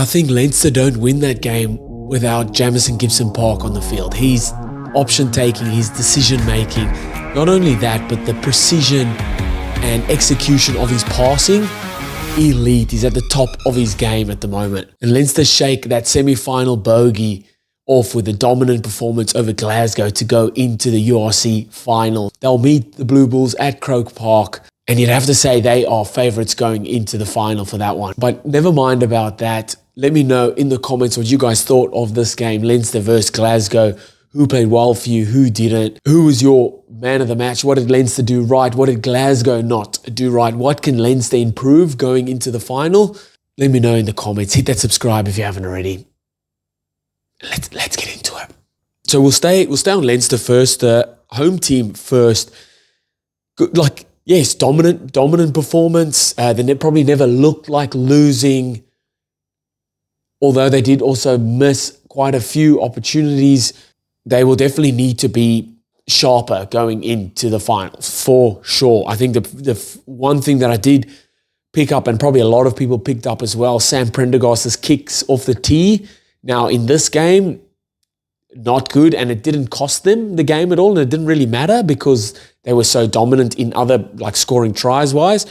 I think Leinster don't win that game without Jamison Gibson-Park on the field. He's option taking, his decision making. Not only that, but the precision and execution of his passing, elite. He's at the top of his game at the moment. And Leinster shake that semi-final bogey off with a dominant performance over Glasgow to go into the URC Final. They'll meet the Blue Bulls at Croke Park, and you'd have to say they are favourites going into the final for that one. But never mind about that. Let me know in the comments what you guys thought of this game, Leinster versus Glasgow. Who played well for you? Who didn't? Who was your man of the match? What did Leinster do right? What did Glasgow not do right? What can Leinster improve going into the final? Let me know in the comments. Hit that subscribe if you haven't already. Let's get into it. So we'll stay on Leinster first. Home team first. Good, yes, dominant performance. They probably never looked like losing, although they did also miss quite a few opportunities. They will definitely need to be sharper going into the finals, for sure. I think the one thing that I did pick up, and probably a lot of people picked up as well, Sam Prendergast's kicks off the tee. Now, in this game, not good, and it didn't cost them the game at all, and it didn't really matter because they were so dominant in other, scoring tries-wise.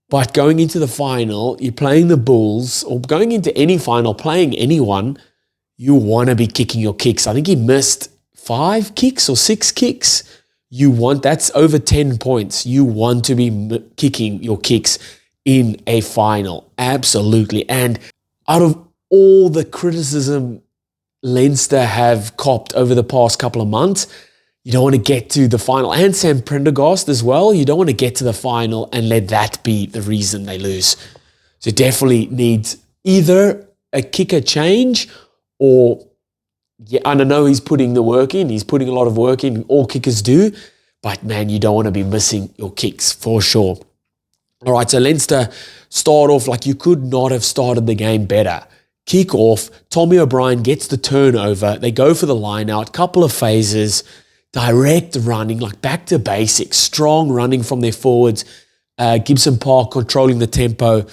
But going into the final, you're playing the Bulls, or going into any final, playing anyone, you want to be kicking your kicks. I think he missed 5 kicks or 6 kicks. That's over 10 points. You want to be kicking your kicks in a final. Absolutely. And out of all the criticism Leinster have copped over the past couple of months, you don't want to get to the final. And Sam Prendergast as well. You don't want to get to the final and let that be the reason they lose. So definitely needs either a kicker change, or, yeah, I don't know, he's putting the work in. He's putting a lot of work in. All kickers do. But, man, you don't want to be missing your kicks for sure. All right, so Leinster start off you could not have started the game better. Kick off. Tommy O'Brien gets the turnover. They go for the line out. Couple of phases. Direct running, back to basics. Strong running from their forwards. Gibson-Park controlling the tempo.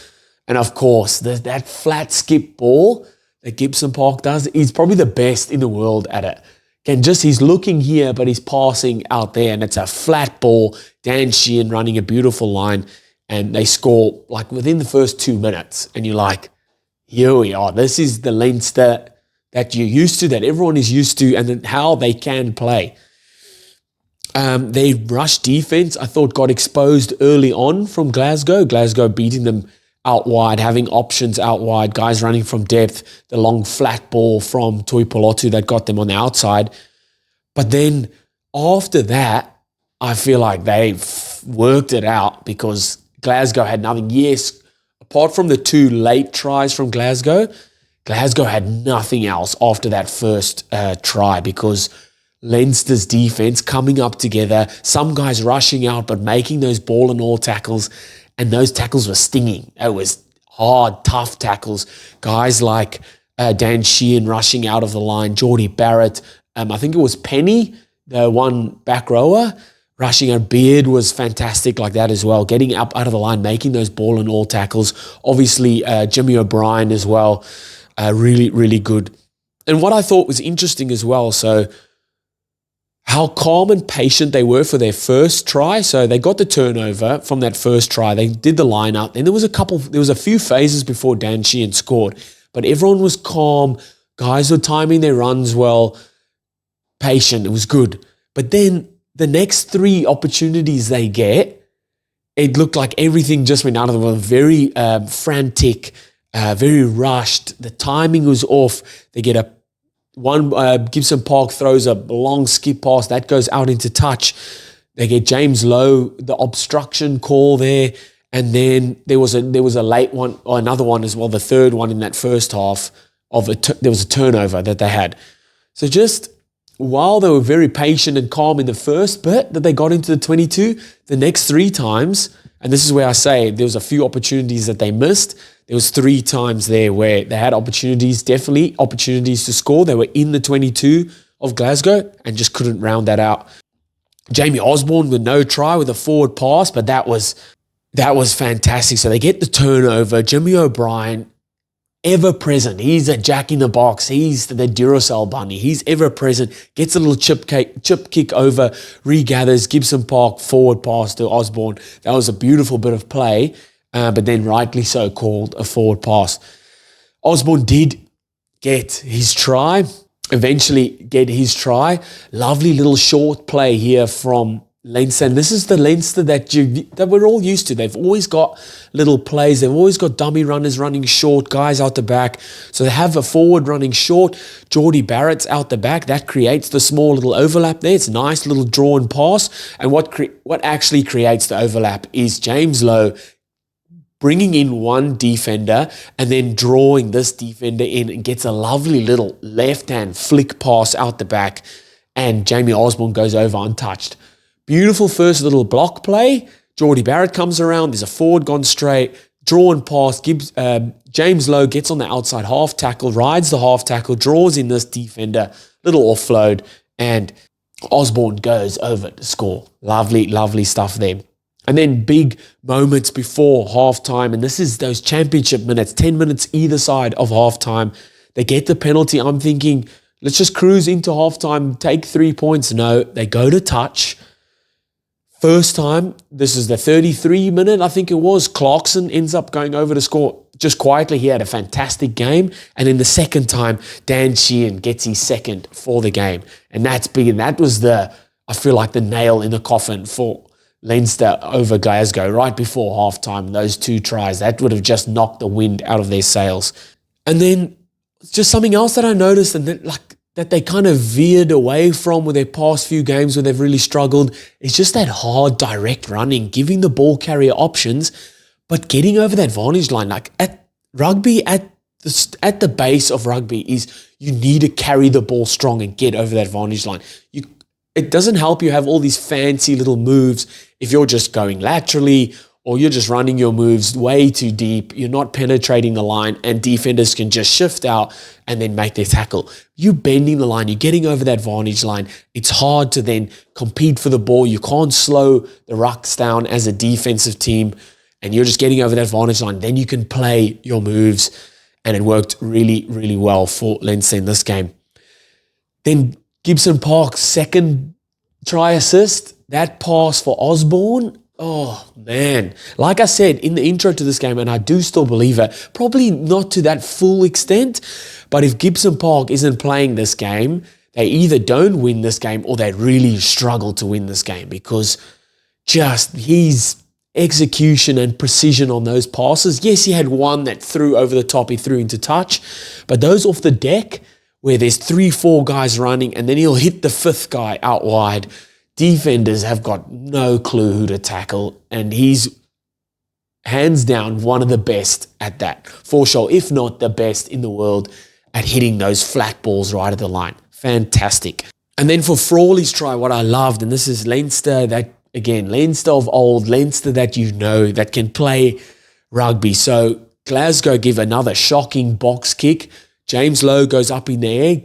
And, of course, that flat skip ball that Gibson-Park does, he's probably the best in the world at it. He's looking here, but he's passing out there, and it's a flat ball. Dan Sheehan running a beautiful line, and they score within the first 2 minutes. And you're like, here we are. This is the Leinster that you're used to, that everyone is used to, and then how they can play. Their rush defense, I thought, got exposed early on from Glasgow. Glasgow beating them out wide, having options out wide, guys running from depth, the long flat ball from Tuipolotu that got them on the outside. But then after that, I feel like they worked it out because Glasgow had nothing. Yes, apart from the 2 late tries from Glasgow, Glasgow had nothing else after that first try because Leinster's defense coming up together, some guys rushing out but making those ball and all tackles. And those tackles were stinging. It was hard, tough tackles. Guys like Dan Sheehan rushing out of the line, Geordie Barrett. I think it was Penny, the one back rower, rushing out. Beard was fantastic like that as well, getting up out of the line, making those ball and all tackles. Obviously, Jimmy O'Brien as well, really, really good. And what I thought was interesting as well, so how calm and patient they were for their first try. So they got the turnover from that first try. They did the line up. And there was a few phases before Dan Sheehan scored. But everyone was calm. Guys were timing their runs well. Patient. It was good. But then the next 3 opportunities they get, it looked like everything just went out of the world. Very frantic, very rushed. The timing was off. They get Gibson-Park throws a long skip pass that goes out into touch. They get James Lowe, the obstruction call there, and then there was a late one, or another one as well, the third one in that first half there was a turnover that they had. So just while they were very patient and calm in the first bit that they got into the 22, the next 3 times, and this is where I say there was a few opportunities that they missed. There was 3 times there where they had opportunities, definitely opportunities to score. They were in the 22 of Glasgow and just couldn't round that out. Jamie Osborne with no try with a forward pass, but that was fantastic. So they get the turnover. Jimmy O'Brien, ever present. He's a jack in the box. He's the Duracell bunny. He's ever present. Gets a little chip kick over, regathers, Gibson-Park forward pass to Osborne. That was a beautiful bit of play, but then rightly so called a forward pass. Osborne did get his try, eventually get his try. Lovely little short play here from Leinster, and this is the Leinster that we're all used to. They've always got little plays. They've always got dummy runners running short, guys out the back. So they have a forward running short. Geordie Barrett's out the back. That creates the small little overlap there. It's a nice little draw and pass. And what actually creates the overlap is James Lowe bringing in one defender and then drawing this defender in, and gets a lovely little left-hand flick pass out the back, and Jamie Osborne goes over untouched. Beautiful first little block play. Geordie Barrett comes around. There's a forward gone straight. Draw and pass. James Lowe gets on the outside half tackle, rides the half tackle, draws in this defender. Little offload, and Osborne goes over to score. Lovely, lovely stuff there. And then big moments before halftime, and this is those championship minutes, 10 minutes either side of halftime. They get the penalty. I'm thinking, let's just cruise into halftime, take 3 points. No, they go to touch. First time, this is the 33 minute, I think it was, Clarkson ends up going over to score just quietly. He had a fantastic game. And then the second time, Dan Sheehan gets his second for the game. And that's big. And that was I feel like the nail in the coffin for Leinster over Glasgow right before halftime. Those two tries, that would have just knocked the wind out of their sails. And then just something else that I noticed, and that they kind of veered away from with their past few games where they've really struggled, is just that hard, direct running, giving the ball carrier options, but getting over that vantage line. Like at rugby, at the base of rugby is you need to carry the ball strong and get over that vantage line. It doesn't help you have all these fancy little moves if you're just going laterally, or you're just running your moves way too deep. You're not penetrating the line, and defenders can just shift out and then make their tackle. You're bending the line. You're getting over that vantage line. It's hard to then compete for the ball. You can't slow the rucks down as a defensive team, and you're just getting over that vantage line. Then you can play your moves, and it worked really, really well for Leinster in this game. Then Gibson-Park's second try assist, that pass for Osborne. Oh, man. Like I said in the intro to this game, and I do still believe it, probably not to that full extent, but if Gibson-Park isn't playing this game, they either don't win this game or they really struggle to win this game, because just his execution and precision on those passes. Yes, he had one that threw over the top, he threw into touch, but those off the deck where there's 3-4 guys running and then he'll hit the fifth guy out wide, defenders have got no clue who to tackle, and he's hands down one of the best at that, for sure, if not the best in the world at hitting those flat balls right at the line. Fantastic. And then for Frawley's try, what I loved, and this is Leinster, Leinster of old, Leinster that you know, that can play rugby. So Glasgow give another shocking box kick. James Lowe goes up in the air.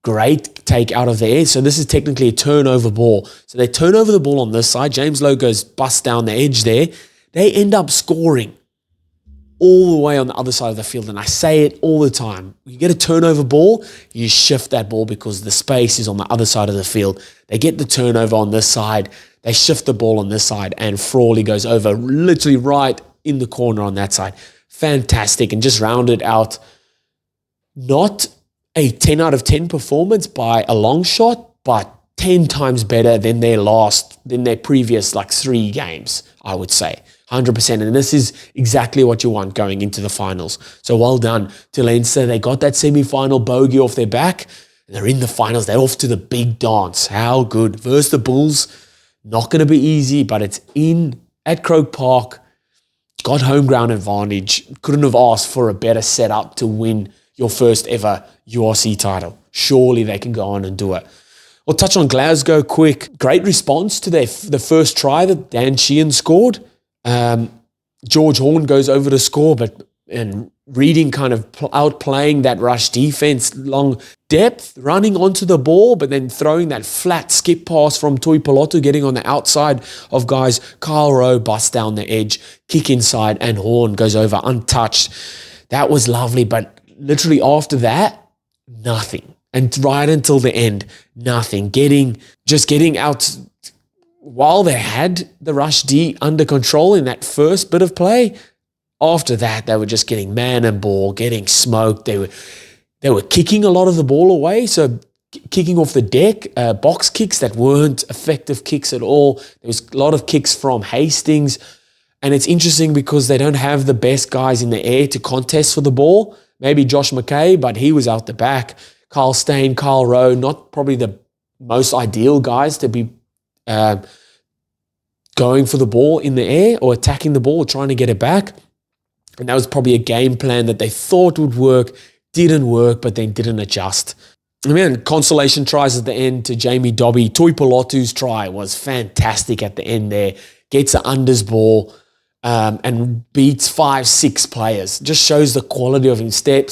Great take out of the air. So this is technically a turnover ball. So they turn over the ball on this side. James Lowe goes bust down the edge there. They end up scoring all the way on the other side of the field. And I say it all the time. You get a turnover ball, you shift that ball because the space is on the other side of the field. They get the turnover on this side. They shift the ball on this side, and Frawley goes over literally right in the corner on that side. Fantastic. And just rounded out, not a 10 out of 10 performance by a long shot, but 10 times better than their previous 3 games, I would say. 100%. And this is exactly what you want going into the finals. So well done to Leinster. They got that semi-final bogey off their back, and they're in the finals. They're off to the big dance. How good. Versus the Bulls. Not going to be easy, but it's in at Croke Park. Got home ground advantage. Couldn't have asked for a better setup to win your first ever URC title. Surely they can go on and do it. We'll touch on Glasgow quick. Great response to the first try that Dan Sheehan scored. George Horn goes over to score, and Reading kind of outplaying that rush defense, long depth, running onto the ball, but then throwing that flat skip pass from Tui Polotu, getting on the outside of guys. Kyle Rowe busts down the edge, kick inside, and Horn goes over untouched. That was lovely, but literally after that, nothing. And right until the end, nothing. Just getting out while they had the rush D under control in that first bit of play. After that, they were just getting man and ball, getting smoked. They were kicking a lot of the ball away, so kicking off the deck, box kicks that weren't effective kicks at all. There was a lot of kicks from Hastings, and it's interesting because they don't have the best guys in the air to contest for the ball. Maybe Josh McKay, but he was out the back. Carl Stain, Carl Rowe, not probably the most ideal guys to be going for the ball in the air or attacking the ball, trying to get it back. And that was probably a game plan that they thought would work, didn't work, but then didn't adjust. I mean, consolation tries at the end to Jamie Dobby. Tui Polotu's try was fantastic at the end there. Gets an unders ball and beats 5-6 players. Just shows the quality of him. Step,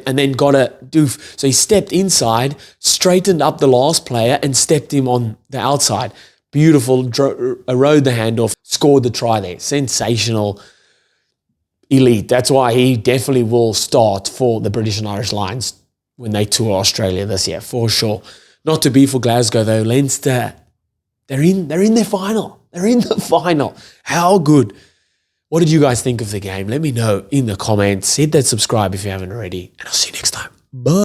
and then got a doof. So he stepped inside, straightened up the last player and stepped him on the outside. Beautiful, rode the handoff, scored the try there. Sensational. Elite. That's why he definitely will start for the British and Irish Lions when they tour Australia this year, for sure. Not to be for Glasgow though. Leinster, they're in their final. They're in the final. How good. What did you guys think of the game? Let me know in the comments. Hit that subscribe if you haven't already. And I'll see you next time. Bye.